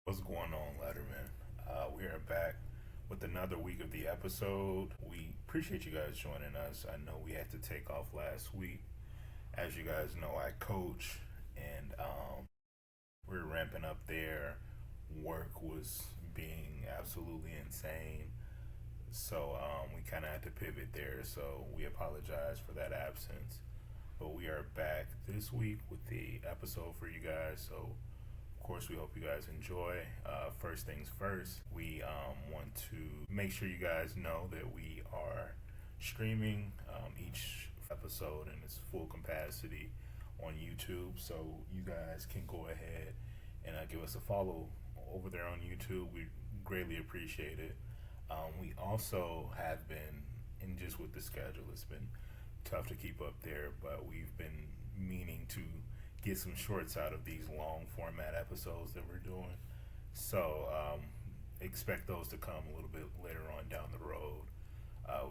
What's going on, Letterman? We are back with another week of the episode. We appreciate you guys joining us. I know we had to take off last week. As you guys know, I coach, and we're ramping up there. Work was being absolutely insane. So we kind of had to pivot there. So we apologize for that absence. But we are back this week with the episode for you guys. So of course, we hope you guys enjoy. First things first, we want to make sure you guys know that we are streaming each episode in its full capacity on YouTube. So you guys can go ahead and give us a follow over there on YouTube. We greatly appreciate it. We also have been, and just with the schedule, it's been tough to keep up there, but we've been meaning to get some shorts out of these long format episodes that we're doing. So expect those to come a little bit later on down the road.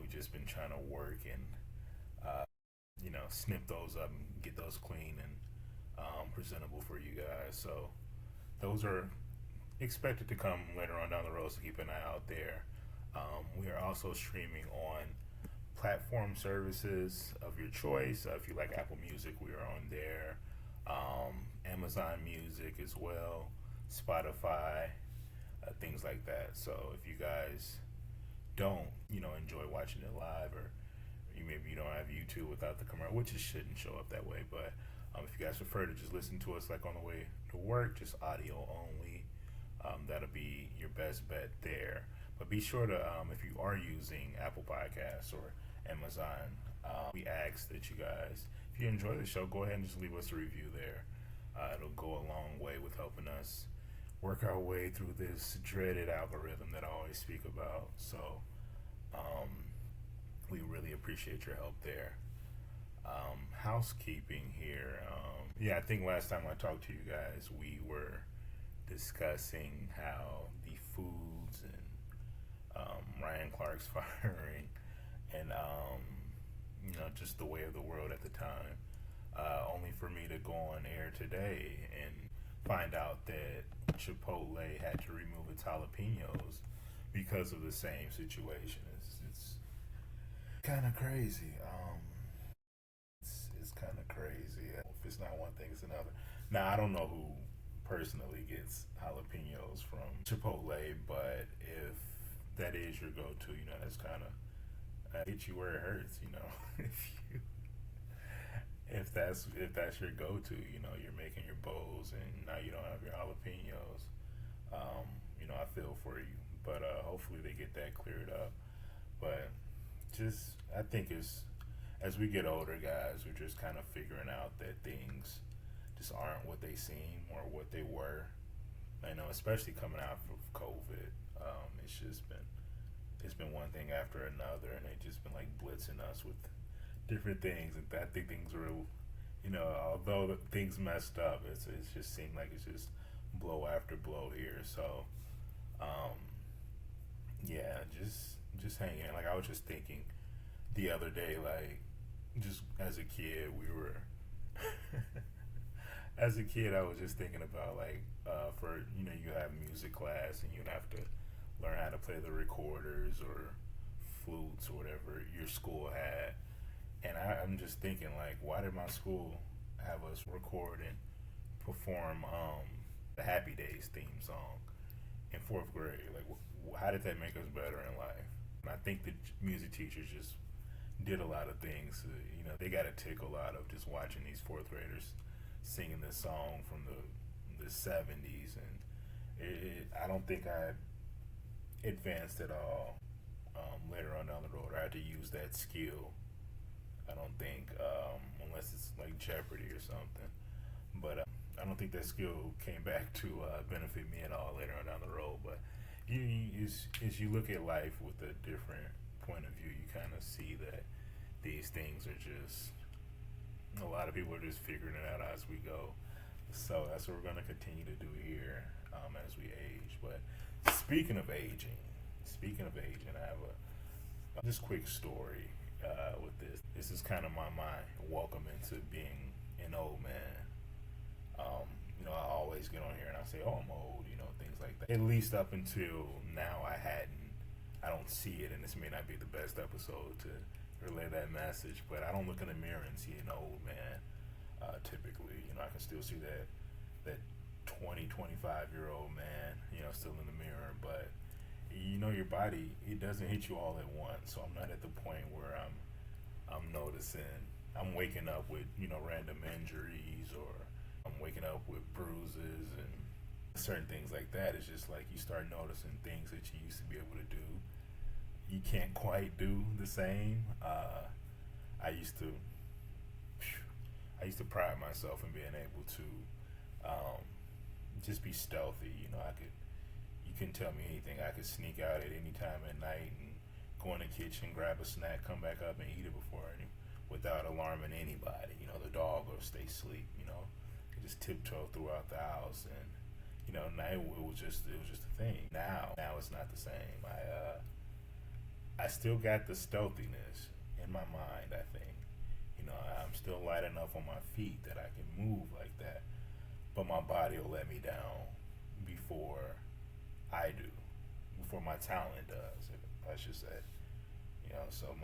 We've just been trying to work and snip those up and get those clean and presentable for you guys. So those are expected to come later on down the road. So keep an eye out there. We are also streaming on platform services of your choice. If you like Apple Music, we are on there. Amazon Music as well, Spotify, things like that. So if you guys don't, enjoy watching it live, or maybe you don't have YouTube without the commercial, which it shouldn't show up that way. But if you guys prefer to just listen to us like on the way to work, just audio only, that'll be your best bet there. But be sure to, if you are using Apple Podcasts or Amazon, we ask that you guys, if you enjoy the show, go ahead and just leave us a review there. It'll go a long way with helping us work our way through this dreaded algorithm that I always speak about. So we really appreciate your help there. Housekeeping here. I think last time I talked to you guys, we were discussing how the foods and Ryan Clark's firing and just the way of the world at the time. Only for me to go on air today and find out that Chipotle had to remove its jalapenos because of the same situation. It's kind of crazy. It's kind of crazy. If it's not one thing, it's another. Now, I don't know who personally gets jalapenos from Chipotle, but if that is your go-to, that's kind of hit you where it hurts, if you if that's your go-to, you're making your bowls and now you don't have your jalapenos. I feel for you, but hopefully they get that cleared up. But I think as we get older, guys, we're just kind of figuring out that things just aren't what they seem or what they were. Especially coming out of COVID, it's been one thing after another, and they've just been like blitzing us with different things. And I think things were, although things messed up, it's just seemed like it's just blow after blow here. So, just hang in. Like, I was just thinking the other day, like, just as a kid, as a kid, I was just thinking about like, you have music class and you'd have to learn how to play the recorders or flutes or whatever your school had. And I'm just thinking, like, why did my school have us record and perform the Happy Days theme song in fourth grade? Like, how did that make us better in life? And I think the music teachers just did a lot of things. They got a tickle out of just watching these fourth graders singing this song from the 70s. And I don't think I advanced at all later on down the road. I had to use that skill. I don't think, unless it's like Jeopardy or something. But I don't think that skill came back to benefit me at all later on down the road. But as you look at life with a different point of view, you kind of see that these things are just, a lot of people are just figuring it out as we go. So that's what we're going to continue to do here as we age. But speaking of aging, I have a just quick story with this. This is kind of my welcome into being an old man. I always get on here and I say, oh, I'm old, things like that. At least up until now, I don't see it, and this may not be the best episode to relay that message, but I don't look in the mirror and see an old man. Typically, I can still see that 25-year-old man, still in the mirror, but your body, it doesn't hit you all at once. So I'm not at the point where I'm noticing, I'm waking up with random injuries, or I'm waking up with bruises and certain things like that. It's just like you start noticing things that you used to be able to do, you can't quite do the same. I used to pride myself in being able to just be stealthy. You couldn't tell me anything. I could sneak out at any time at night and go in the kitchen, grab a snack, come back up and eat it without alarming anybody. The dog will stay asleep. You just tiptoe throughout the house, and now it was just a thing. Now it's not the same. I still got the stealthiness in my mind. I think I'm still light enough on my feet that I can move like that, but my body will let me down before I do, before my talent does, I should say. So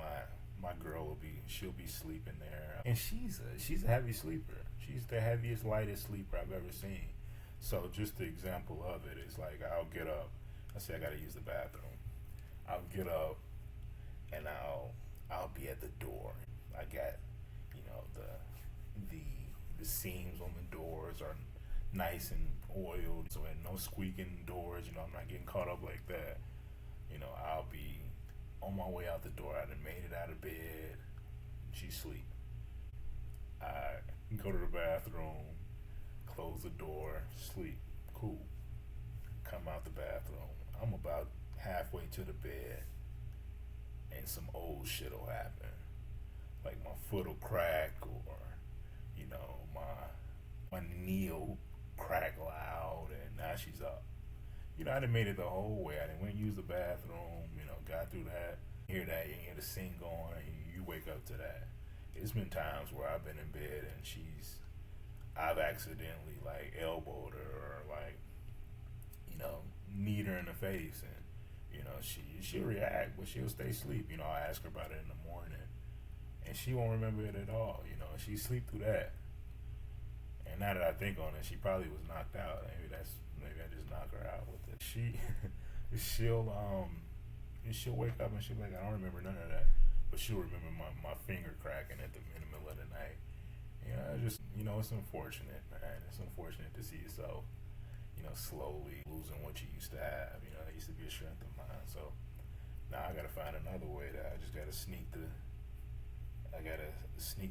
my girl she'll be sleeping there, and she's a heavy sleeper. She's the heaviest, lightest sleeper I've ever seen. So just the example of it is like, I'll get up, I say I gotta use the bathroom. I'll get up and I'll be at the door. I got the seams on the doors are nice and oiled, so no squeaking doors. I'm not getting caught up like that. I'll be on my way out the door. I done made it out of bed. She's asleep. I go to the bathroom, close the door, sleep. Cool. Come out the bathroom. I'm about halfway to the bed, and some old shit will happen. Like my foot will crack, or my knee will crack loud, and now she's up. I done made it the whole way. I done went and used the bathroom, got through that. You hear that, you hear the sink going, you wake up to that. It's been times where I've been in bed and I've accidentally like elbowed her, or like, kneed her in the face, and she'll react, but she'll stay asleep. I ask her about it in the morning, and she won't remember it at all. She sleep through that. And now that I think on it, she probably was knocked out. Maybe I just knock her out with it. She'll wake up and she'll be like, I don't remember none of that, but she'll remember my finger cracking in the middle of the night. It's unfortunate, man. It's unfortunate to see yourself, slowly losing what you used to have. That used to be a strength of mine. So now I gotta find another way. I just gotta sneak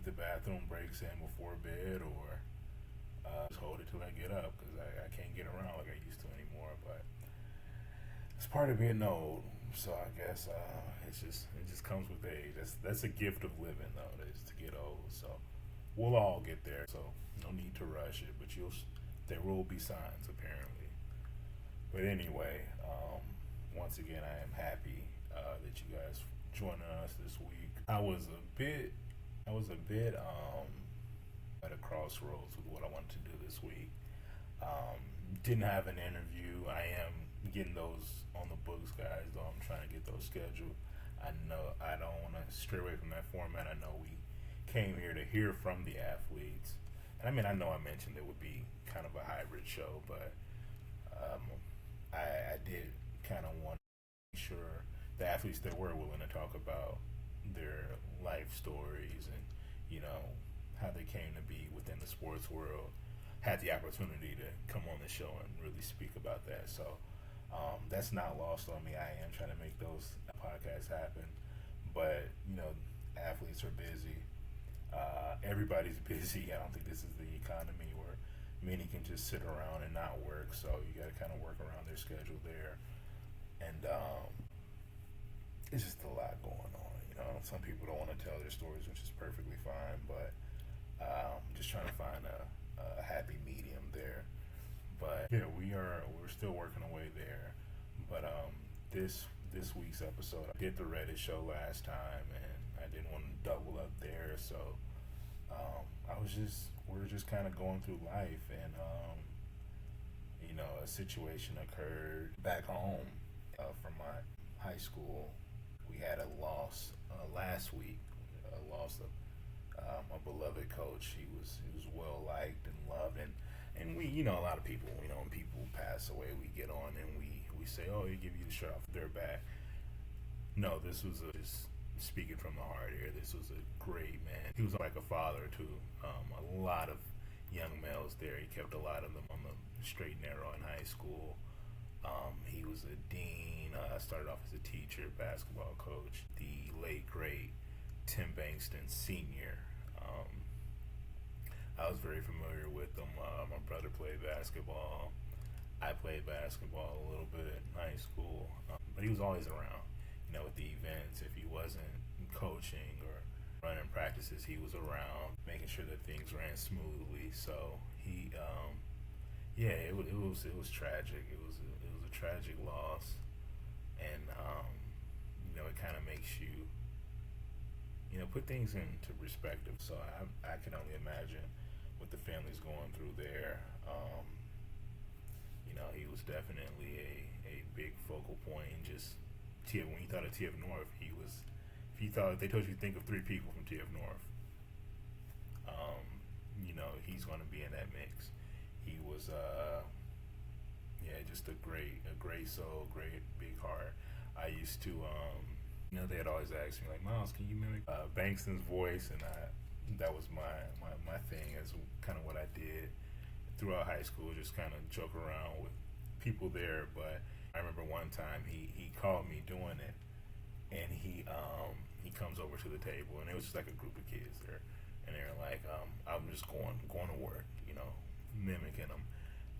the bathroom breaks in before bed, or just hold it till I get up, because I can't get around like I used to anymore. But it's part of being old. So I guess it just comes with age. That's a gift of living, though, is to get old. So we'll all get there. So no need to rush it, but there will be signs, apparently. But anyway, once again, I am happy that you guys joining us this week. I was a bit at a crossroads with what I wanted to do this week. Didn't have an interview. I am getting those on the books, guys, though. I'm trying to get those scheduled. I know I don't want to stray away from that format. I know we came here to hear from the athletes. And I know I mentioned it would be kind of a hybrid show, but I did kind of want to make sure the athletes that were willing to talk about their life stories and, how they came to be within the sports world, had the opportunity to come on the show and really speak about that. So that's not lost on me. I am trying to make those podcasts happen. But, athletes are busy. Everybody's busy. I don't think this is the economy where many can just sit around and not work. So you got to kind of work around their schedule there. And it's just a lot going on. Some people don't want to tell their stories, which is perfectly fine. But just trying to find a happy medium there. But yeah, we're still working away there. But this week's episode, I did the Reddit show last time, and I didn't want to double up there, so we're just kind of going through life, and a situation occurred back home from my high school. We had a loss last week. A loss of a beloved coach. He was well liked and loved, and we, a lot of people, when people pass away, we get on and we say, oh, you give you the shirt off their back. No, this was just speaking from the heart here. This was a great man. He was like a father to a lot of young males there. He kept a lot of them on the straight and narrow in high school. He was a dean. Started off as a teacher, basketball coach. The late great Tim Bankston Sr. I was very familiar with him. My brother played basketball. I played basketball a little bit in high school, but he was always around. With the events, if he wasn't coaching or running practices, he was around, making sure that things ran smoothly. So he, it was tragic. It was a tragic loss, and it kind of makes you, put things into perspective. So I can only imagine what the family's going through there. He was definitely a big focal point. And just when you thought of TF North, if you thought, they told you to think of three people from TF North, he's going to be in that mix. He was, just a great soul, great big heart. I used to, they had always asked me, like, Miles, can you mimic Bankston's voice? And that was my thing, as kind of what I did throughout high school, just kind of joke around with people there. But I remember one time he called me doing it, and he comes over to the table, and it was just like a group of kids there, and they're like, I'm just going to work, mimicking him.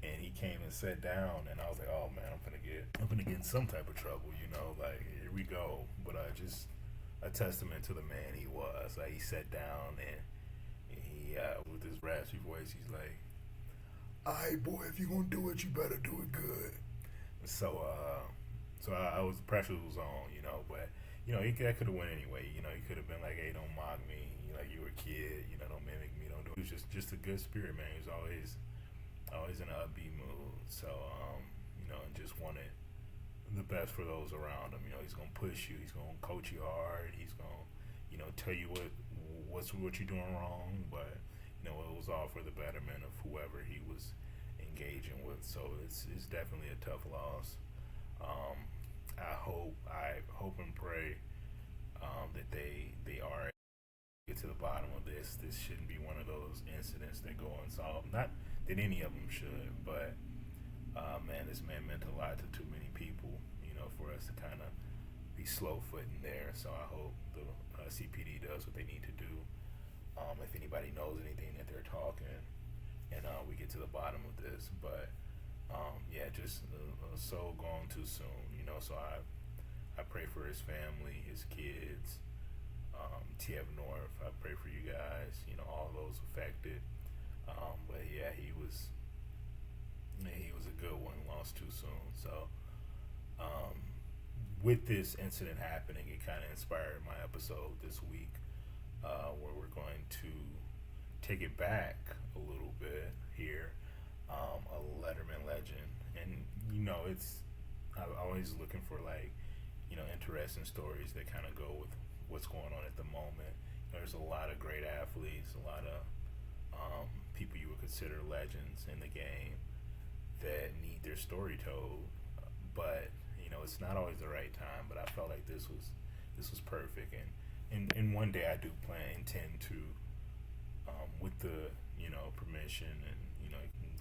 And he came and sat down, and I was like, oh man, I'm gonna get in some type of trouble, like, here we go. But just a testament to the man he was. Like, he sat down, and he with his raspy voice, he's like, all right, boy, if you're gonna do it, you better do it good. So I was, pressure was on, but that could have went anyway. He could have been like, hey, don't mock me, like, you were a kid, don't mimic me, don't do it. He was just a good spirit, man. He was always in an upbeat mood. So and just wanted the best for those around him. He's gonna push you, he's gonna coach you hard, he's gonna tell you what you're doing wrong, but it was all for the betterment of whoever he was engaging with. So it's definitely a tough loss. I hope and pray that they are get to the bottom of this. This shouldn't be one of those incidents that go unsolved. Not that any of them should, but man, this man meant a lot to too many people, for us to kind of be slow-footing there. So I hope the CPD does what they need to do. If anybody knows anything, that they're talking, and we get to the bottom of this. But just a soul gone too soon, So I pray for his family, his kids, TF North. I pray for you guys, all those affected. But he was a good one. Lost too soon. So with this incident happening, it kind of inspired my episode this week, where we're going to take it back a little bit here. A Letterman legend, and I'm always looking for, like, interesting stories that kind of go with what's going on at the moment. There's a lot of great athletes, a lot of people you would consider legends in the game that need their story told, but it's not always the right time. But I felt like this was perfect, and one day I do intend to, with the permission, and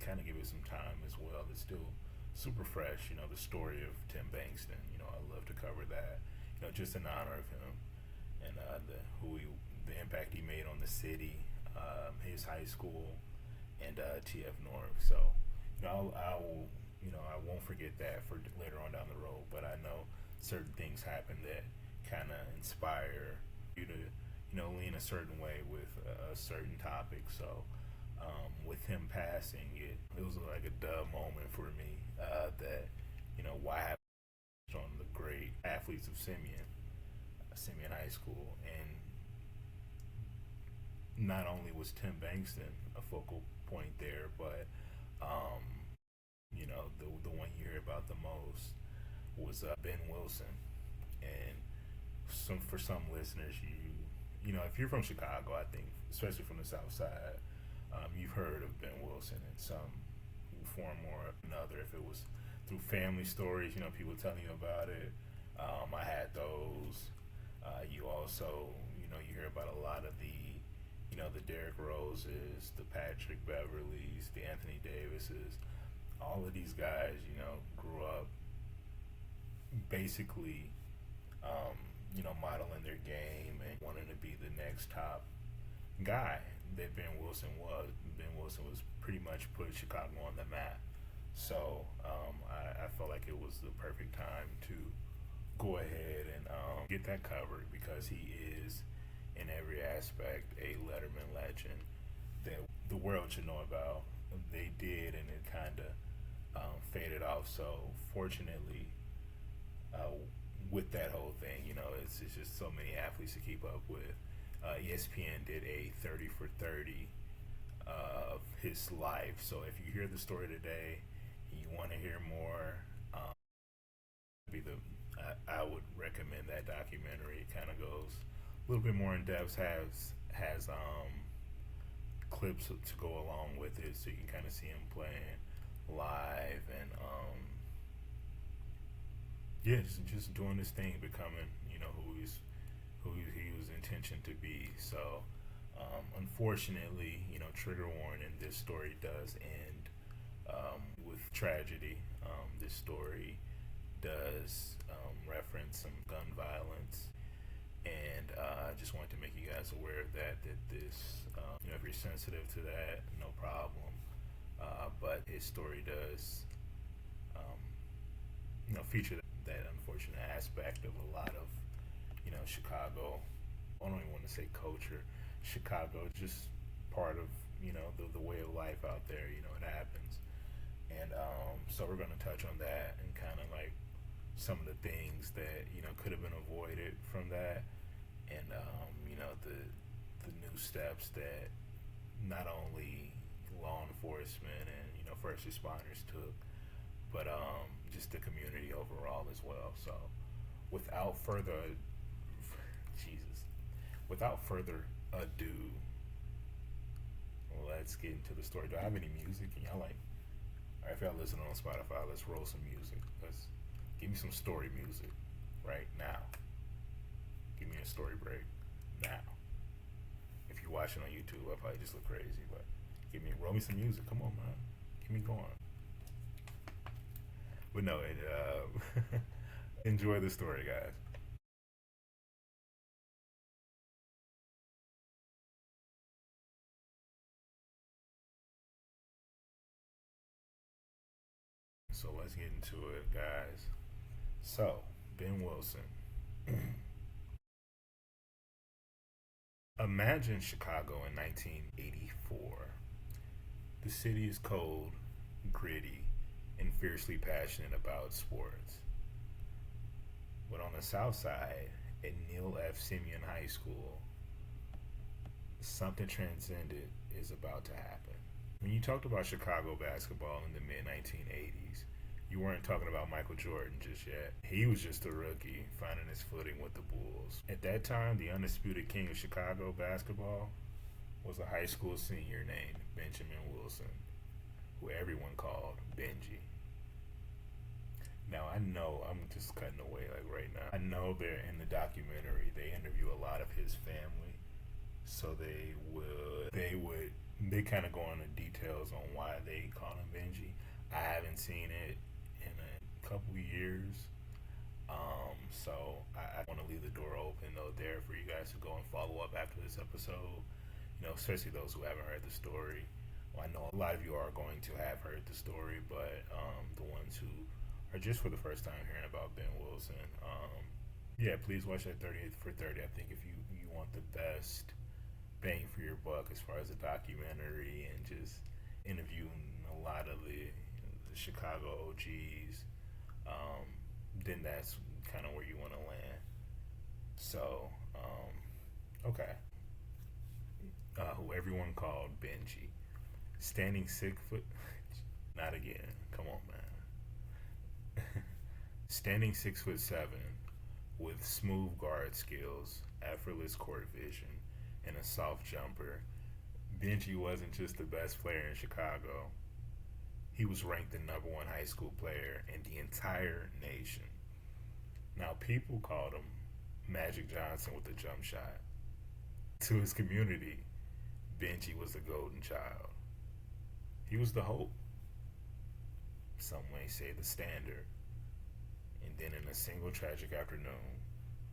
kind of give it some time as well. It's still super fresh, the story of Tim Bankston. I'd love to cover that, just in honor of him, and the impact he made on the city, his high school, and TF North. So I won't forget that for later on down the road. But I know certain things happen that kind of inspire you to lean a certain way with a certain topic. So with him passing, it was like a duh moment for me, that why have on the great athletes of Simeon High School. And not only was Tim Bankston a focal point there, but about the most was Ben Wilson. And for some listeners, you know, if you're from Chicago, I think, especially from the South Side, you've heard of Ben Wilson in some form or another. If it was through family stories, you know, people telling you about it. I had those. You also, you know, you hear about a lot of the, you know, the Derrick Roses, the Patrick Beverleys, the Anthony Davises. All of these guys, you know, grew up basically, um, you know, modeling their game and wanting to be the next top guy that Ben Wilson was. Ben Wilson was pretty much put Chicago on the map. So I felt like it was the perfect time to go ahead and get that covered because he is, in every aspect, a Letterman legend that the world should know about. They did, and it kind of faded off. So fortunately, uh, with that whole thing, you know, it's just so many athletes to keep up with. ESPN did a 30 for 30 of his life. So if you hear the story today, and you want to hear more, be the I would recommend that documentary. It kind of goes a little bit more in depth. Has clips to go along with it, so you can kind of see him playing live and yeah, just doing this thing, becoming, you know, who he was intentioned to be. So unfortunately, you know, trigger warning. This story does end with tragedy. This story does reference some gun violence, and I just wanted to make you guys aware of that. That this, you know, if you're sensitive to that, no problem. But his story does, um, you know, feature that unfortunate aspect of a lot of, you know, Chicago. I don't even want to say culture. Chicago, just part of, you know, the way of life out there. You know, it happens. And so we're going to touch on that and kind of like some of the things that, you know, could have been avoided from that, and you know, the new steps that not only law enforcement and, you know, first responders took, but just the community overall as well. So without further Jesus, without further ado, let's get into the story. Do I have any music? And y'all like, all right, if y'all listen on Spotify, let's roll some music. Let's give me some story music right now. Give me a story break now. If you're watching on YouTube, I'll probably just look crazy, but roll me some music. Come on, man, get me going. But no, enjoy the story, guys. So let's get into it, guys. So Ben Wilson. Imagine Chicago in 1984. The city is cold, gritty, and fiercely passionate about sports. But on the south side, at Neil F. Simeon High School, something transcendent is about to happen. When you talked about Chicago basketball in the mid 1980s, you weren't talking about Michael Jordan just yet. He was just a rookie finding his footing with the Bulls. At that time, the undisputed king of Chicago basketball was a high school senior named Benjamin Wilson, who everyone called Benji. Now I know I'm just cutting away like right now. I know they're in the documentary. They interview a lot of his family, so they kind of go into details on why they call him Benji. I haven't seen it in a couple years, so I want to leave the door open though there for you guys to go and follow up after this episode. You know, especially those who haven't heard the story. Well, I know a lot of you are going to have heard the story, but the ones who are just for the first time hearing about Ben Wilson, yeah, please watch that 30th for 30. I think if you want the best bang for your buck as far as a documentary and just interviewing a lot of the Chicago OGs, then that's kind of where you want to land. So, okay. Who everyone called Benji. Standing 6 foot. Not again. Come on, man. Standing 6'7", with smooth guard skills, effortless court vision, and a soft jumper, Benji wasn't just the best player in Chicago. He was ranked the number one high school player in the entire nation. Now, people called him Magic Johnson with the jump shot. To his community, Benji was the golden child. He was the hope. Some may say the standard. And then in a single tragic afternoon,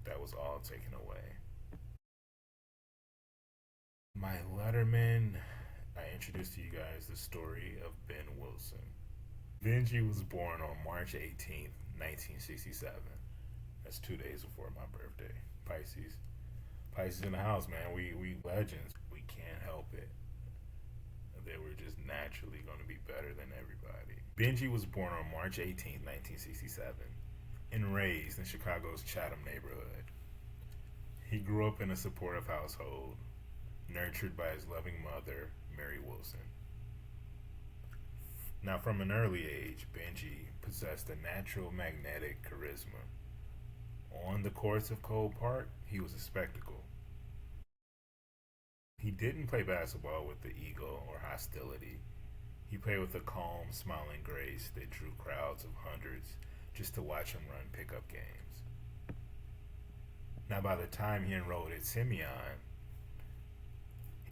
that was all taken away. My Letterman, I introduced to you guys the story of Ben Wilson. Benji was born on March 18th, 1967. That's 2 days before my birthday. Pisces. Pisces in the house, man. We legends. We can't help it. They were just naturally going to be better than everybody. Benji was born on March 18th, 1967, and raised in Chicago's Chatham neighborhood. He grew up in a supportive household, nurtured by his loving mother, Mary Wilson. Now, from an early age, Benji possessed a natural magnetic charisma. On the courts of Cole Park, he was a spectacle. He didn't play basketball with the ego or hostility. He played with a calm, smiling grace that drew crowds of hundreds just to watch him run pickup games. Now, by the time he enrolled at Simeon,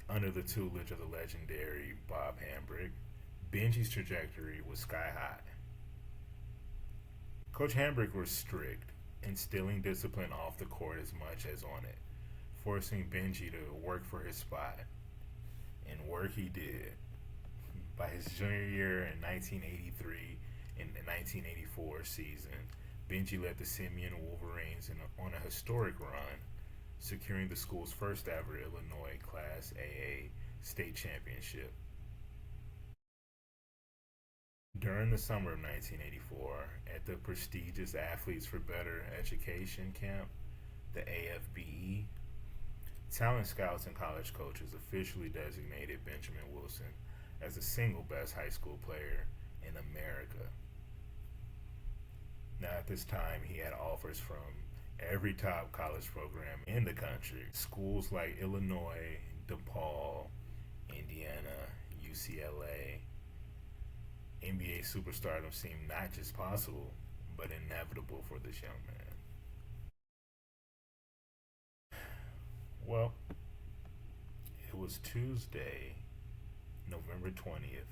under the tutelage of the legendary Bob Hambrick, Benji's trajectory was sky high. Coach Hambrick was strict, instilling discipline off the court as much as on it, forcing Benji to work for his spot. And work he did. By his junior year in 1983 and the 1984 season, Benji led the Simeon Wolverines on a historic run, securing the school's first ever Illinois Class AA state championship. During the summer of 1984, at the prestigious Athletes for Better Education camp, the AFBE, talent scouts and college coaches officially designated Benjamin Wilson as the single best high school player in America. Now, at this time, he had offers from every top college program in the country. Schools like Illinois, DePaul, Indiana, UCLA. NBA superstardom seemed not just possible, but inevitable for this young man. Well, it was Tuesday, November 20th,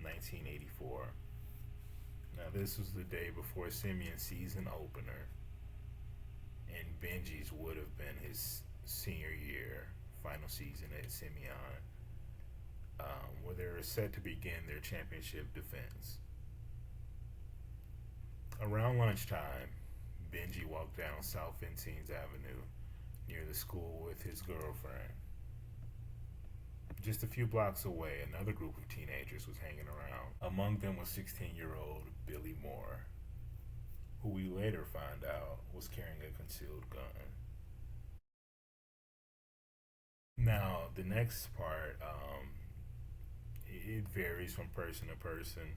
1984. Now, this was the day before Simeon's season opener, and Benji's would have been his senior year, final season at Simeon, where they were set to begin their championship defense. Around lunchtime, Benji walked down South Vincennes Avenue near the school with his girlfriend. Just a few blocks away, another group of teenagers was hanging around. Among them was 16-year-old Billy Moore, who we later found out was carrying a concealed gun. Now, the next part, it varies from person to person.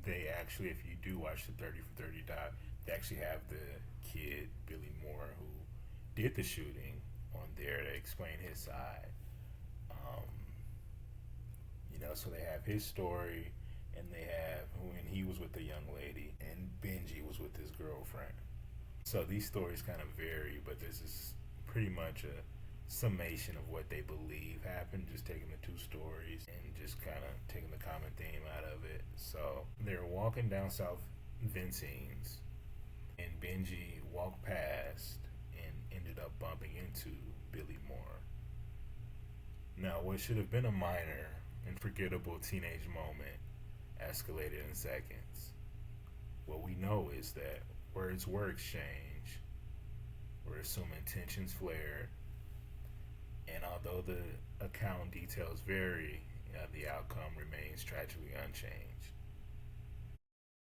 They actually, if you do watch the 30 for 30 doc, they actually have the kid, Billy Moore, who did the shooting on there to explain his side. So they have his story, and they have when he was with the young lady, and Benji was with his girlfriend. So these stories kind of vary, but this is pretty much a summation of what they believe happened, just taking the two stories and just kind of taking the common theme out of it. So they're walking down South Vincennes, and Benji walked past and ended up bumping into Billy Moore. Now, what should have been a minor and forgettable teenage moment escalated in seconds. What we know is that words were exchanged, where some intentions flared, and although the account details vary, the outcome remains tragically unchanged.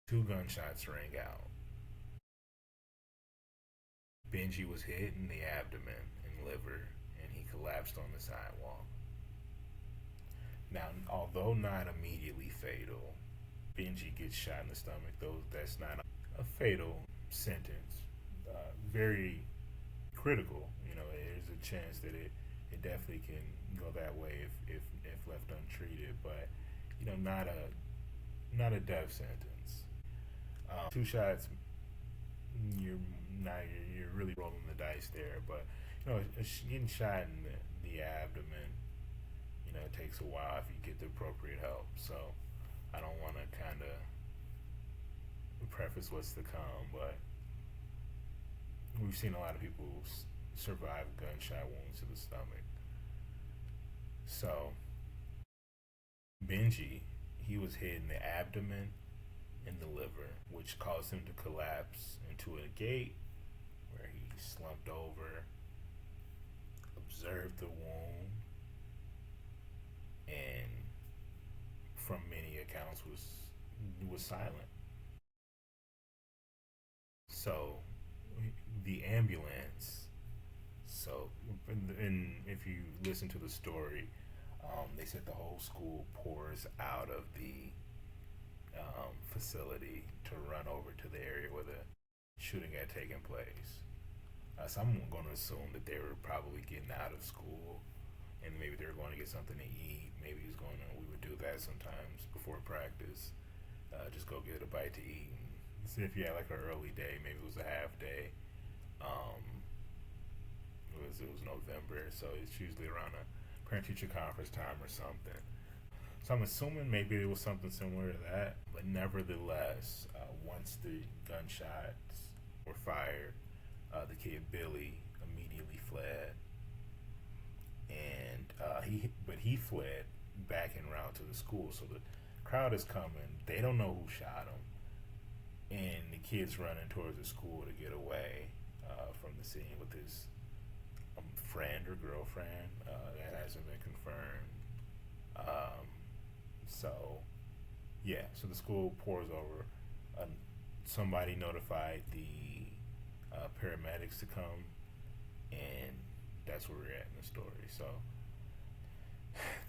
2 gunshots rang out. Benji was hit in the abdomen and liver, and he collapsed on the sidewalk. Now, although not immediately fatal, Benji gets shot in the stomach, though that's not a fatal sentence. Very critical. There's a chance that it definitely can go that way if left untreated, but not a death sentence. Two shots, you're not you're really rolling the dice there, but getting shot in the abdomen, it takes a while if you get the appropriate help. So I don't want to kind of preface what's to come, but we've seen a lot of people survive gunshot wounds to the stomach. So Benji, he was hit in the abdomen and the liver, which caused him to collapse into a gate where he slumped over, observed the wound, and from many accounts was silent. So the ambulance. So, and if you listen to the story, they said the whole school pours out of the facility to run over to the area where the shooting had taken place. So I'm going to assume that they were probably getting out of school, and maybe they were going to get something to eat. Maybe he was going to. We would do that sometimes before practice. Just go get a bite to eat. And see if you had like an early day. Maybe it was a half day. It was November, so it's usually around a parent-teacher conference time or something. So I'm assuming maybe it was something similar to that. But nevertheless, once the gunshots were fired, the kid Billy immediately fled, and he fled back en route to the school. So the crowd is coming. They don't know who shot him, and the kid's running towards the school to get away from the scene with his friend or girlfriend. That hasn't been confirmed. So the school pours over. Somebody notified the paramedics to come, and that's where we're at in the story. So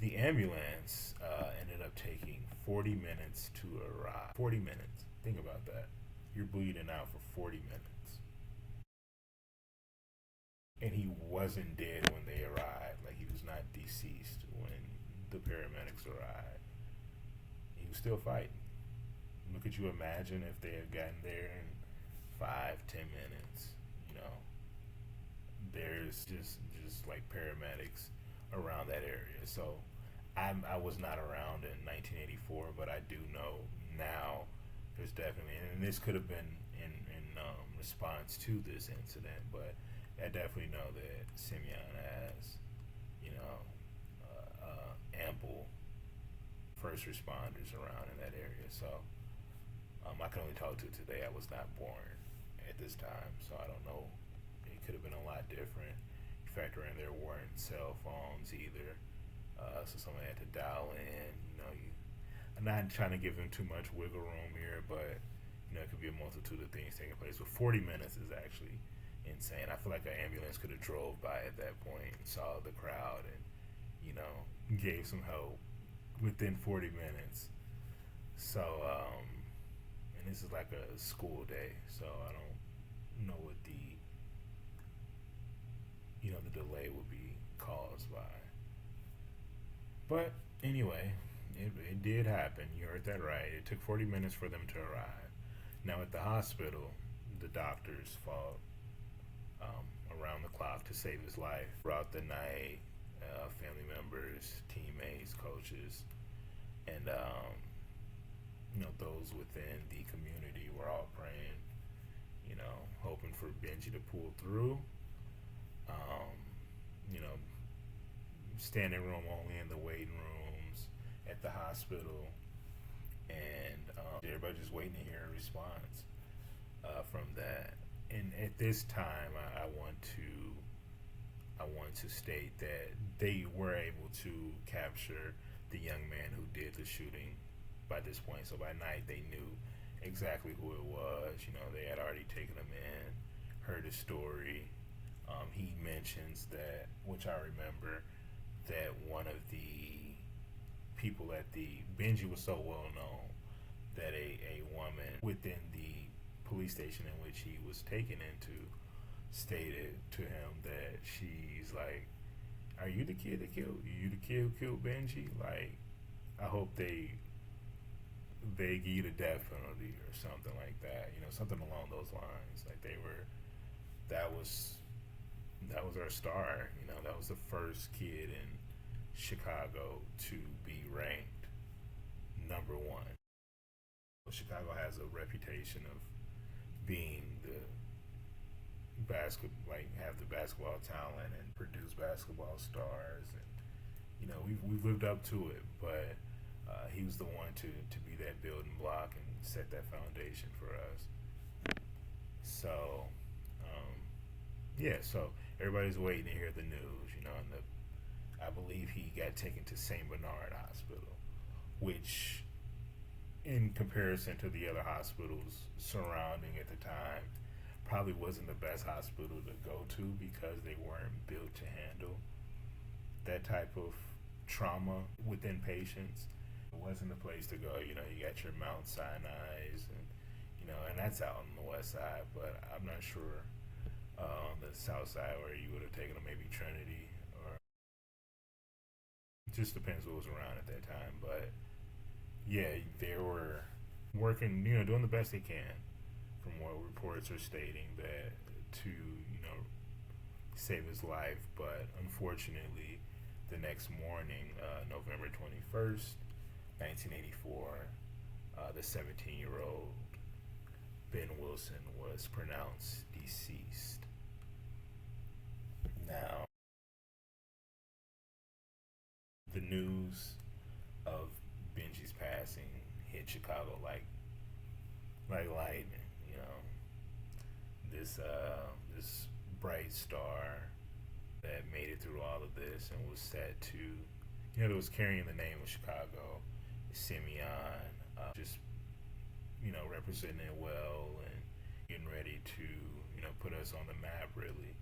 the ambulance ended up taking 40 minutes to arrive. 40 minutes. Think about that. You're bleeding out for 40 minutes. And he wasn't dead when they arrived. Like, he was not deceased when the paramedics arrived. He was still fighting. Could you imagine if they had gotten there in 5-10 minutes? There's just like paramedics around that area. So I was not around in 1984, but I do know now there's definitely, and this could have been in response to this incident, but I definitely know that Simeon has, ample first responders around in that area. So I can only talk to today. I was not born at this time, so I don't know. It could have been a lot different. You factor in there weren't cell phones either, so someone had to dial in. I'm not trying to give them too much wiggle room here, but it could be a multitude of things taking place. But 40 minutes is actually insane. I feel like an ambulance could have drove by at that point and saw the crowd and gave some help within 40 minutes. So and this is like a school day, so I don't know what the delay would be caused by. But anyway, it did happen. You heard that right. It took 40 minutes for them to arrive. Now at the hospital, the doctors fought around the clock to save his life. Throughout the night, family members, teammates, coaches, and those within the community were all praying, hoping for Benji to pull through. Standing room only in the waiting rooms at the hospital, and everybody just waiting to hear a response from that. And at this time, I want to state that they were able to capture the young man who did the shooting by this point. So by night, they knew exactly who it was. They had already taken him in, heard his story. He mentions that, which I remember, that one of the people at the Benji was so well known that a woman within the police station in which he was taken into stated to him that she's like, "Are you the kid that killed? You the kid who killed Benji? Like, I hope they give you the death penalty or something like that. You know, something along those lines. Like they were, that was that was our star. You know, that was the first kid in Chicago to be ranked number one. Chicago has a reputation of being the like have the basketball talent and produce basketball stars, and you know we've lived up to it. But he was the one to be that building block and set that foundation for us. So yeah, so everybody's waiting to hear the news, you know, and I believe he got taken to St. Bernard Hospital, which, in comparison to the other hospitals surrounding at the time, probably wasn't the best hospital to go to because they weren't built to handle that type of trauma within patients. It wasn't the place to go. You know, you got your Mount Sinai's, and you know, and that's out on the west side, but I'm not sure on the south side where you would have taken them, maybe Trinity, or it just depends what was around at that time. But yeah, they were working, you know, doing the best they can, from what reports are stating, that to, you know, save his life. But unfortunately, the next morning, November 21st, 1984, the 17-year-old Ben Wilson was pronounced deceased. Now, the news of Benji's passing hit Chicago like lightning. You know, this bright star that made it through all of this and was set to, you know, that was carrying the name of Chicago, Simeon, just, you know, representing it well and getting ready to, you know, put us on the map, really.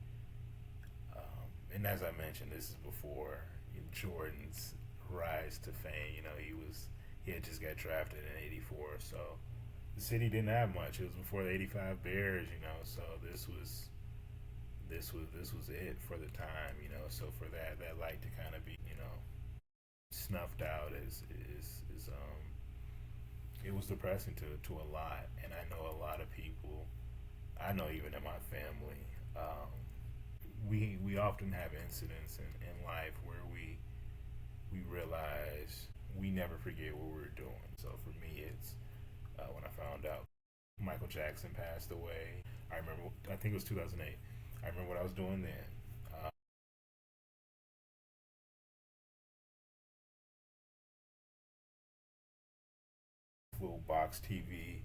And as I mentioned, this is before Jordan's rise to fame. You know, he had just got drafted in '84, so the city didn't have much. It was before the '85 Bears, you know, so this was it for the time, you know. So for that light to kind of be, you know, snuffed out is it was depressing to a lot. And I know a lot of people, I know even in my family, we often have incidents in life where we realize we never forget what we were doing. So for me, it's when I found out Michael Jackson passed away. I think it was 2008. I remember what I was doing then. Little box TV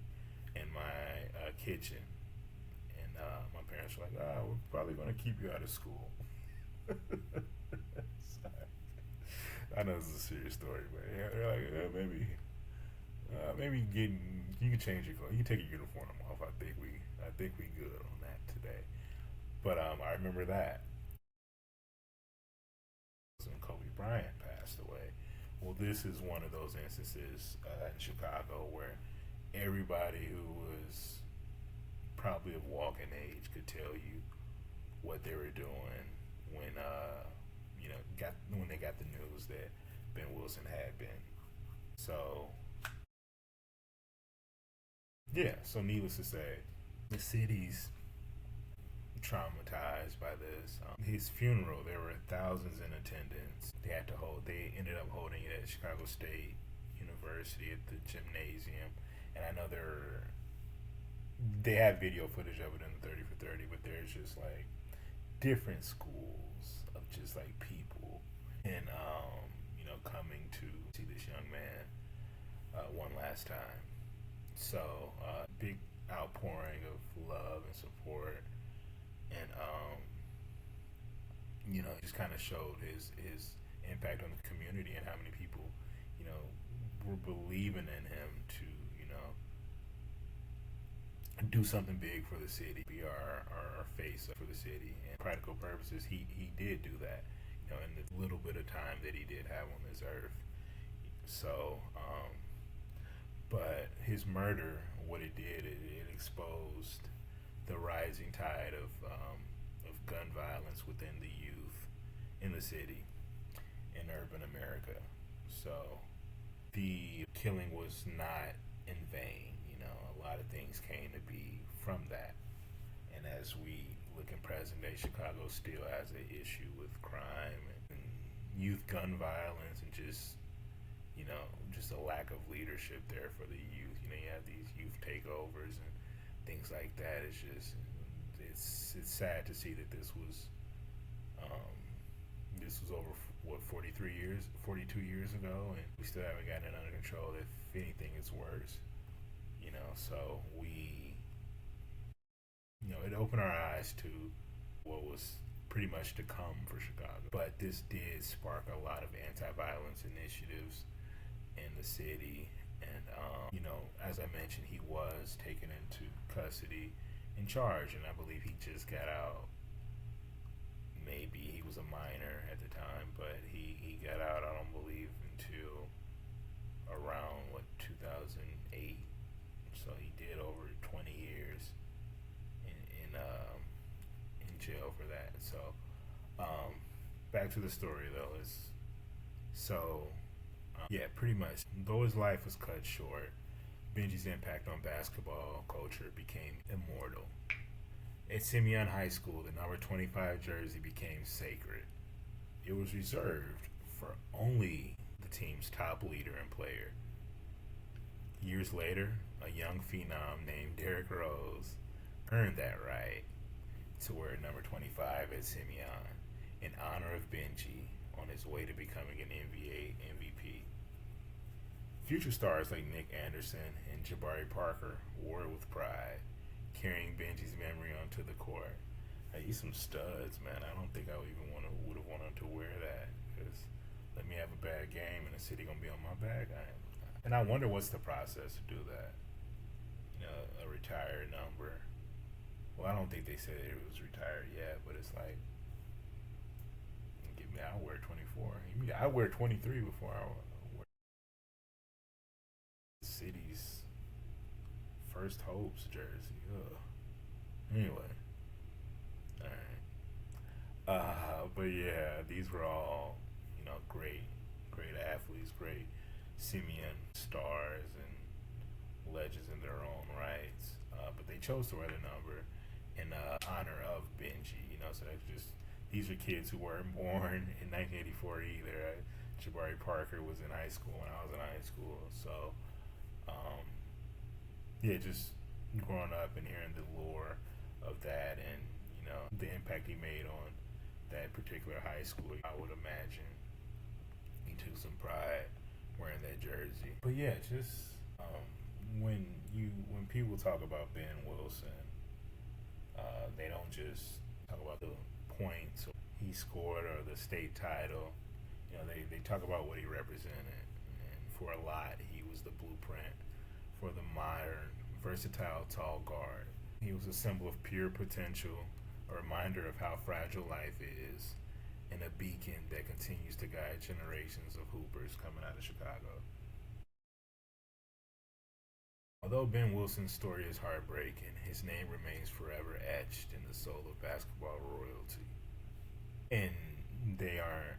in my kitchen, and my parents were like, "We're probably going to keep you out of school." I know this is a serious story, but yeah, they're like, maybe you can change your clothes, you can take your uniform off. I think we good on that today. But I remember that when Kobe Bryant passed away. Well, this is one of those instances in Chicago where everybody who was probably of walking age could tell you what they were doing when you know when they got the news that Ben Wilson had been. So yeah, so needless to say, the city's traumatized by this. His funeral, there were thousands in attendance. They ended up holding it at Chicago State University at the gymnasium, and I know they have video footage of it in the 30 for 30, but there's just like different schools of just like people and you know, coming to see this young man one last time. So big outpouring of love and support, and you know, just kind of showed his impact on the community and how many people, you know, were believing in him to, you know, do something big for the city, be our face for the city. And practical purposes, he did do that, you know, in the little bit of time that he did have on this earth. So but his murder, what it did, it exposed the rising tide of gun violence within the youth in the city, in urban America. So the killing was not in vain. A lot of things came to be from that. And as we look in present day, Chicago still has an issue with crime and youth gun violence and just a lack of leadership there for the youth. You have these youth takeovers and things like that. It's sad to see that this was over 43 years, 42 years ago, and we still haven't gotten it under control. If anything, it's worse. So it opened our eyes to what was pretty much to come for Chicago. But this did spark a lot of anti-violence initiatives in the city. And, as I mentioned, he was taken into custody and charged, and I believe he just got out. Maybe he was a minor at the time, but he got out, I don't believe, until around, 2008. So he did over 20 years in jail for that. So back to the story though pretty much. Though his life was cut short, Benji's impact on basketball culture became immortal. At Simeon High School, the number 25 jersey became sacred. It was reserved for only the team's top leader and player. Years later, a young phenom named Derrick Rose earned that right to wear number 25 at Simeon in honor of Benji on his way to becoming an NBA MVP. Future stars like Nick Anderson and Jabari Parker wore it with pride, carrying Benji's memory onto the court. Hey, he's some studs, man. I don't think I would have wanted to wear that, because let me have a bad game and the city gonna be on my back. And I wonder what's the process to do that. A retired number. Well, I don't think they said it was retired yet, but it's like, give me, I'll wear 24. I wear 23 before I wear the city's first hopes jersey. Ugh. Anyway, all right. But yeah, these were all great athletes, great Simeon stars and legends in their own rights. But they chose to wear the number in honor of Benji. So that's these are kids who weren't born in 1984 either. Jabari Parker was in high school when I was in high school. So, just growing up and hearing the lore of that and, the impact he made on that particular high school, I would imagine he took some pride wearing that jersey. But yeah, just when people talk about Ben Wilson, they don't just talk about the points he scored or the state title. They talk about what he represented. And for a lot, he was the blueprint for the modern, versatile tall guard. He was a symbol of pure potential, a reminder of how fragile life is, and a beacon that continues to guide generations of hoopers coming out of Chicago. Although Ben Wilson's story is heartbreaking, his name remains forever etched in the soul of basketball royalty. And they are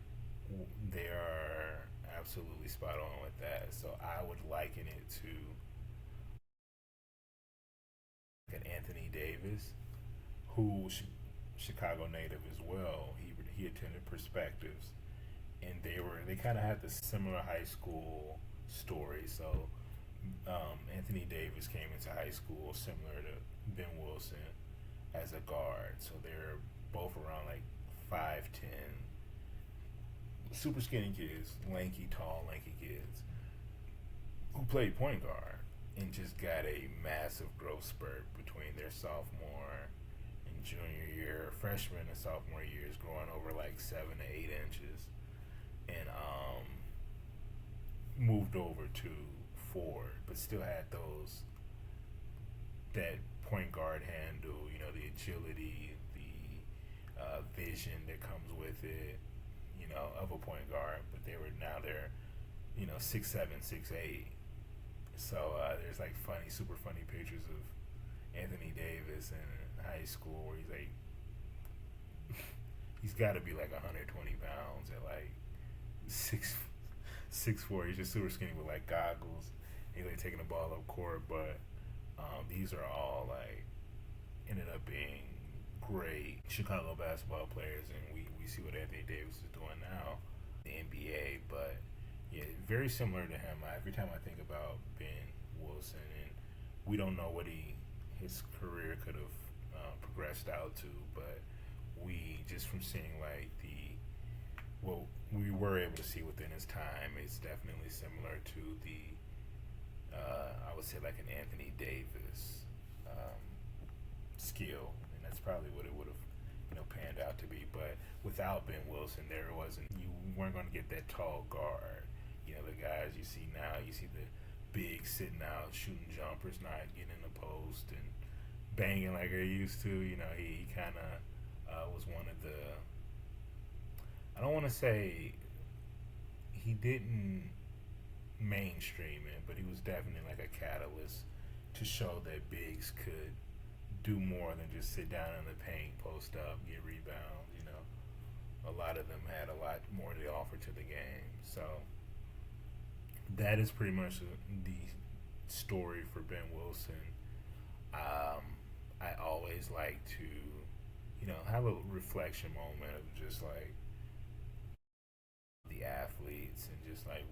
absolutely spot on with that. So I would liken it to an Anthony Davis, who was Chicago native as well. He attended Perspectives, and they kind of had the similar high school story. So Anthony Davis came into high school similar to Ben Wilson as a guard. So they're both around like 5'10", super skinny kids, tall, lanky kids who played point guard and just got a massive growth spurt between their sophomore and junior year. Freshman and sophomore years growing over like 7 to 8 inches, and moved over to forward, but still had that point guard handle, the agility, the vision that comes with it, of a point guard. But they're 6'7", 6'8". So there's like super funny pictures of Anthony Davis in high school where he's like, he's got to be like 120 pounds at like six 6'4". He's just super skinny with like goggles. He's like taking the ball up court, but these are all like ended up being great Chicago basketball players, and we see what Anthony Davis is doing now in the NBA. But yeah, very similar to him. Every time I think about Ben Wilson, and we don't know what his career could have progressed out to, but we just from seeing like what we were able to see within his time, it's definitely similar to the I would say like an Anthony Davis skill, and that's probably what it would have panned out to be. But without Ben Wilson, you weren't going to get that tall guard. The guys you see now, you see the big sitting out shooting jumpers, not getting in the post and banging like they used to. He kind of was one of the. I don't want to say he didn't mainstream it, but he was definitely like a catalyst to show that bigs could do more than just sit down in the paint, post up, get rebounds. A lot of them had a lot more to offer to the game. So that is pretty much the story for Ben Wilson. I always like to, have a reflection moment of just like the athletes and just like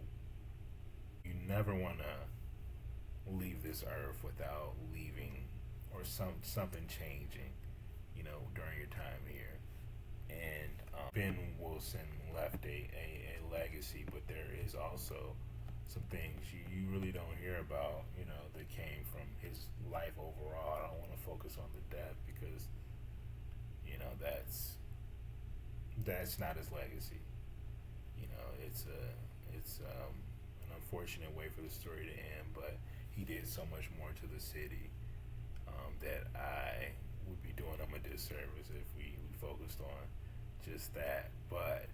you never want to leave this earth without leaving or something changing, during your time here. And Ben Wilson left a legacy, but there is also some things you really don't hear about, that came from his life overall. I don't want to focus on the death because, that's not his legacy. It's an unfortunate way for the story to end, but he did so much more to the city that I would be doing him a disservice if we focused on just that. But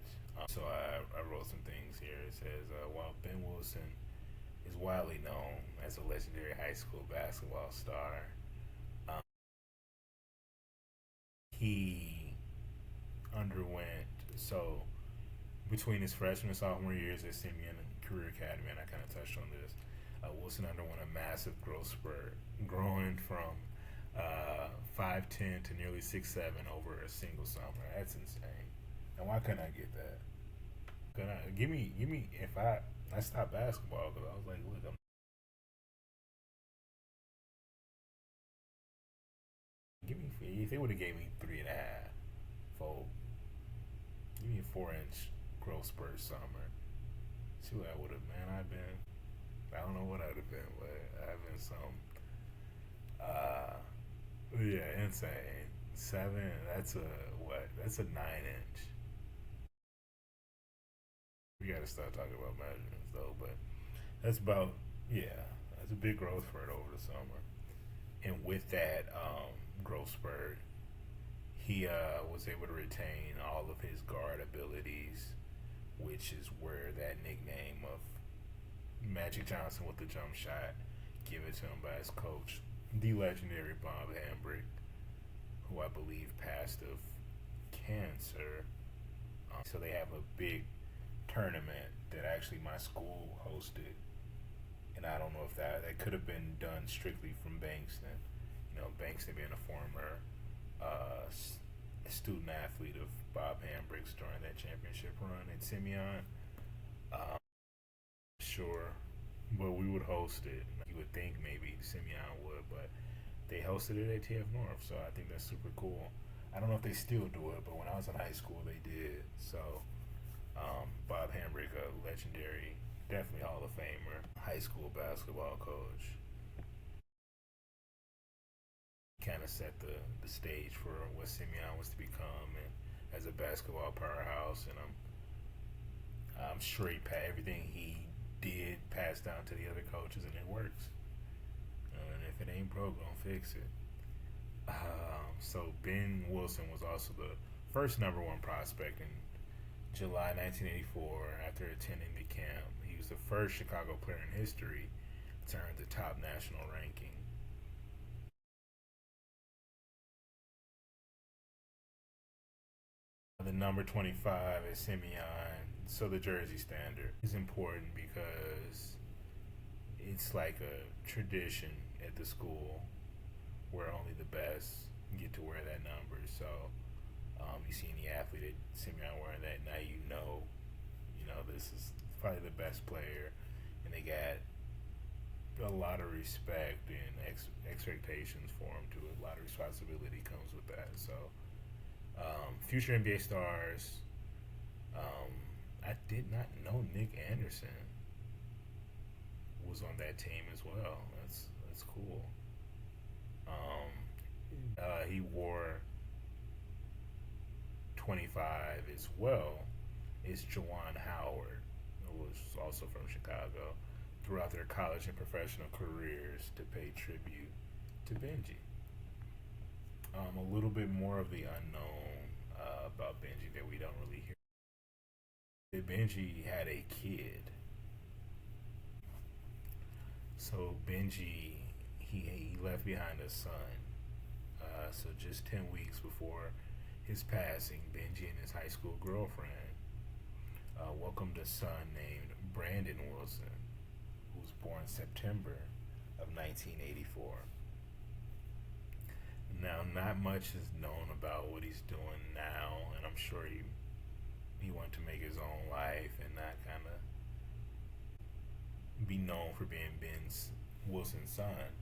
so I wrote some things here. It says, while Ben Wilson is widely known as a legendary high school basketball star, he underwent between his freshman and sophomore years at Simeon Career Academy, and I kind of touched on this. Wilson underwent a massive growth spurt, growing from 5'10" to nearly 6'7" over a single summer. That's insane. And why couldn't I get that? Give me if I stopped basketball because I was like, look, if they would have gave me 3.5, 4, give me a 4-inch growth spurt summer. See what I would have, man. I don't know what I'd have been, but I've been some. Yeah, insane. 7. That's a what? That's a 9-inch. We gotta start talking about measurements though, but that's about that's a big growth spurt over the summer. And with that growth spurt, he was able to retain all of his guard abilities, which is where that nickname of Magic Johnson with the jump shot given to him by his coach, the legendary Bob Hambrick, who I believe passed of cancer. So they have a big tournament that actually my school hosted, and I don't know if that could have been done strictly from Bankston. Bankston being a former student athlete of Bob Hambrick's during that championship run at Simeon. Sure, but we would host it. You would think maybe Simeon would, but they hosted it at TF North, so I think that's super cool. I don't know if they still do it, but when I was in high school, they did. So Bob Hambrick, a legendary, definitely Hall of Famer, high school basketball coach, kind of set the stage for what Simeon was to become and as a basketball powerhouse. And I'm sure everything he did pass down to the other coaches, and it works. And if it ain't broke, don't fix it. So Ben Wilson was also the first number 1 prospect in July 1984 after attending the camp. He was the first Chicago player in history to earn the top national ranking. The number 25 is Simeon. So the jersey standard is important because it's like a tradition at the school where only the best get to wear that number. So you see any athlete at Simeon wearing that, now you know this is probably the best player, and they got a lot of respect and expectations for him too. A lot of responsibility comes with that. So future NBA stars. I did not know Nick Anderson was on that team as well. That's cool. He wore 25 as well. Is Juwan Howard, who was also from Chicago, throughout their college and professional careers to pay tribute to Benji. A little bit more of the unknown about Benji that we don't really hear. Benji had a kid. So Benji, he left behind a son. So just 10 weeks before his passing, Benji and his high school girlfriend welcomed a son named Brandon Wilson, who was born September of 1984. Now, not much is known about what he's doing now, and I'm sure he wanted to make his own life and not kind of be known for being Ben Wilson's son.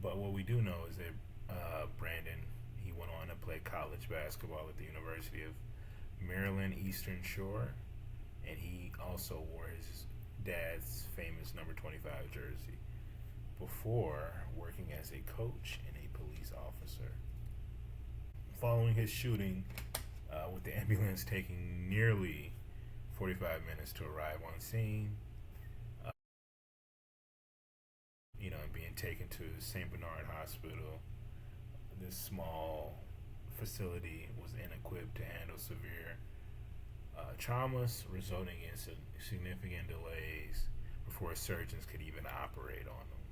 But what we do know is that Brandon, he went on to play college basketball at the University of Maryland Eastern Shore, and he also wore his dad's famous number 25 jersey before working as a coach and a police officer. Following his shooting, with the ambulance taking nearly 45 minutes to arrive on scene, and being taken to St. Bernard Hospital, this small facility was inequipped to handle severe traumas, resulting in significant delays before surgeons could even operate on them.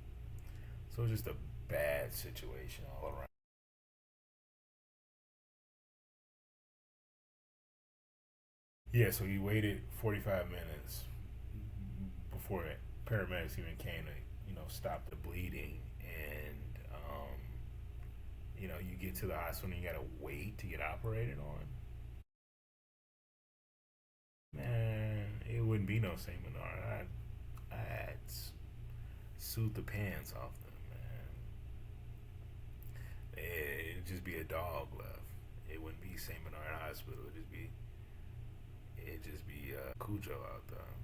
So it was just a bad situation all around. Yeah, so he waited 45 minutes before paramedics even came to, stop the bleeding. And, you get to the hospital and you gotta wait to get operated on. Man, it wouldn't be no St. Bernard. I'd suit the pants off them, man. It'd just be a dog left. It wouldn't be St. Bernard Hospital. It'd just be Cujo out there.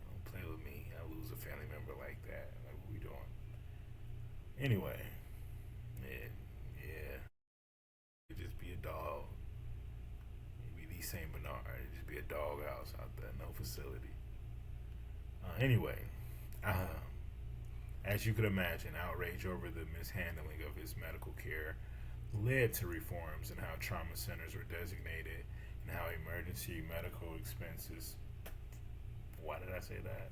Don't play with me. I lose a family member like that. Like, what we doing? Anyway, yeah. It'd just be a dog. It'd be the St. Bernard. It'd just be a dog house out there. No facility. Anyway, as you could imagine, outrage over the mishandling of his medical care led to reforms in how trauma centers were designated and how emergency medical expenses. Why did I say that?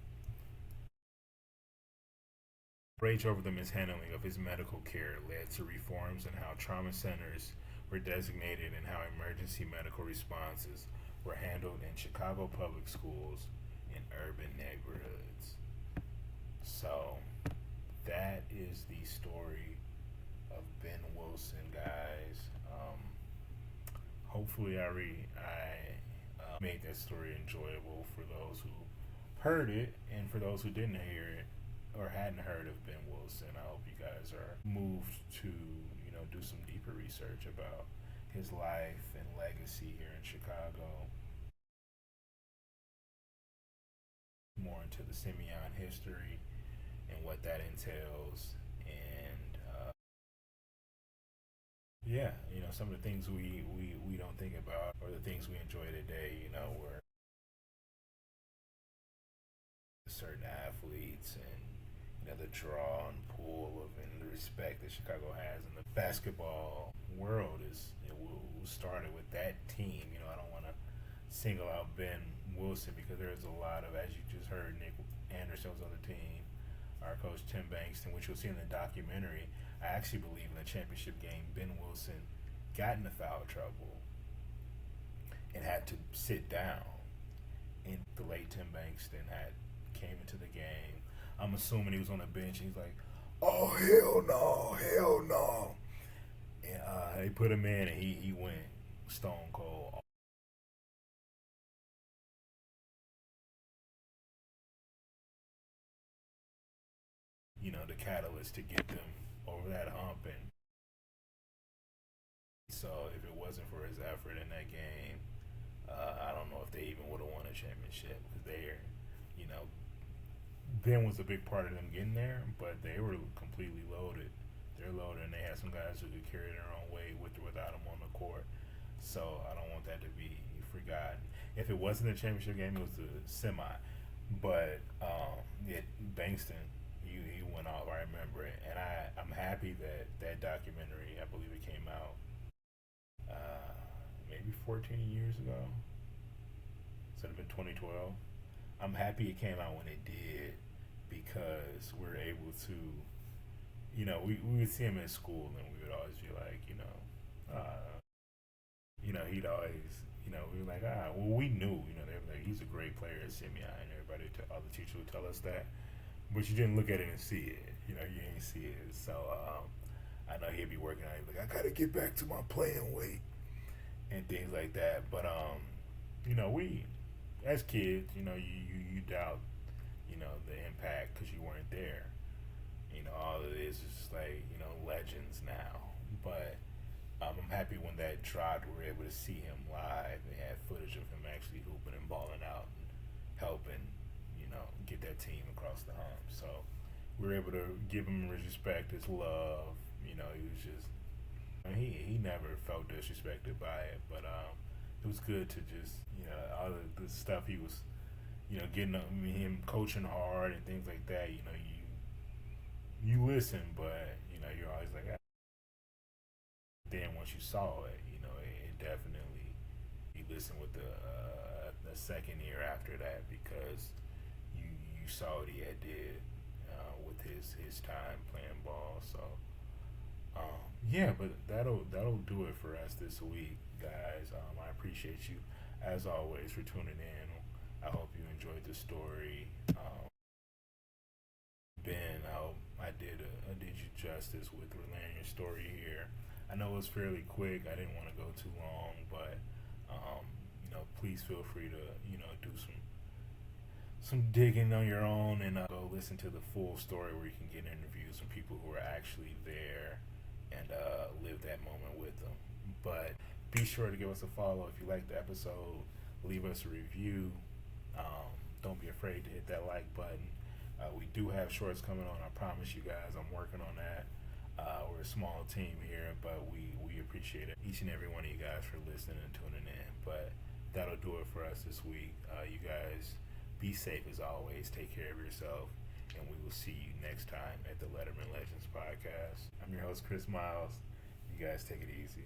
Rage over the mishandling of his medical care led to reforms in how trauma centers were designated and how emergency medical responses were handled in Chicago public schools and urban neighborhoods. So, that is the story of Ben Wilson, guys. Hopefully, I made that story enjoyable for those who heard it, and for those who didn't hear it or hadn't heard of Ben Wilson. I hope you guys are moved to do some deeper research about his life and legacy here in Chicago. More into the Simeon history and what that entails, and yeah, some of the things we don't think about, or the things we enjoy today, where certain athletes and the draw and pull of and the respect that Chicago has in the basketball world started with that team. I don't want to single out Ben Wilson because there's a lot of, as you just heard, Nick Anderson was on the team. our coach Tim Bankston, which you'll see in the documentary. I actually believe in the championship game, Ben Wilson got into foul trouble and had to sit down. And the late Tim Bankston had came into the game. I'm assuming he was on the bench. And he's like, "Oh hell no, hell no!" And they put him in, and he went stone cold. You know, the catalyst to get them over that hump. And so, if it wasn't for his effort in that game, I don't know if they even would have won a championship because they're, you know, Ben was a big part of them getting there, but they were completely loaded. They're loaded, and they had some guys who could carry their own weight with or without them on the court. So I don't want that to be forgotten. If it wasn't a championship game, it was the semi. But yeah, Bankston, he went off. I remember it, and I'm happy that that documentary. I believe it came out maybe 14 years ago. So it'd have been 2012. I'm happy it came out when it did because we're able to, we would see him in school and we would always be like, he'd always, we were like, well, we knew, they were like, he's a great player at Simeon, and everybody, all the teachers would tell us that, but you didn't look at it and see it, you didn't see it. So I know he'd be working on it, like, I gotta get back to my playing weight and things like that. But we as kids, you doubt, the impact because you weren't there. All it is just like, legends now. But I'm happy when that dropped, we were able to see him live. They had footage of him actually hooping and balling out and helping, get that team across the hump. So we were able to give him his respect, his love. He was just, he never felt disrespected by it. But it was good to just, all the stuff he was, getting him coaching hard and things like that. You listen, but you're always like. Then once you saw it, it definitely you listen with the second ear after that because you saw what he had did with his time playing ball. So yeah, but that'll do it for us this week, guys. I appreciate you as always for tuning in. I hope you enjoyed the story. Ben, I hope I did you justice with relaying your story here. I know it was fairly quick. I didn't want to go too long, but please feel free to do some digging on your own and go listen to the full story where you can get interviews from people who are actually there and live that moment with them. But be sure to give us a follow if you like the episode. Leave us a review. Don't be afraid to hit that like button. We do have shorts coming on. I promise you guys, I'm working on that. We're a small team here, but we appreciate it. Each and every one of you guys for listening and tuning in. But that'll do it for us this week. You guys be safe as always. Take care of yourself. And we will see you next time at the Letterman Legends podcast. I'm your host, Chris Miles. You guys take it easy.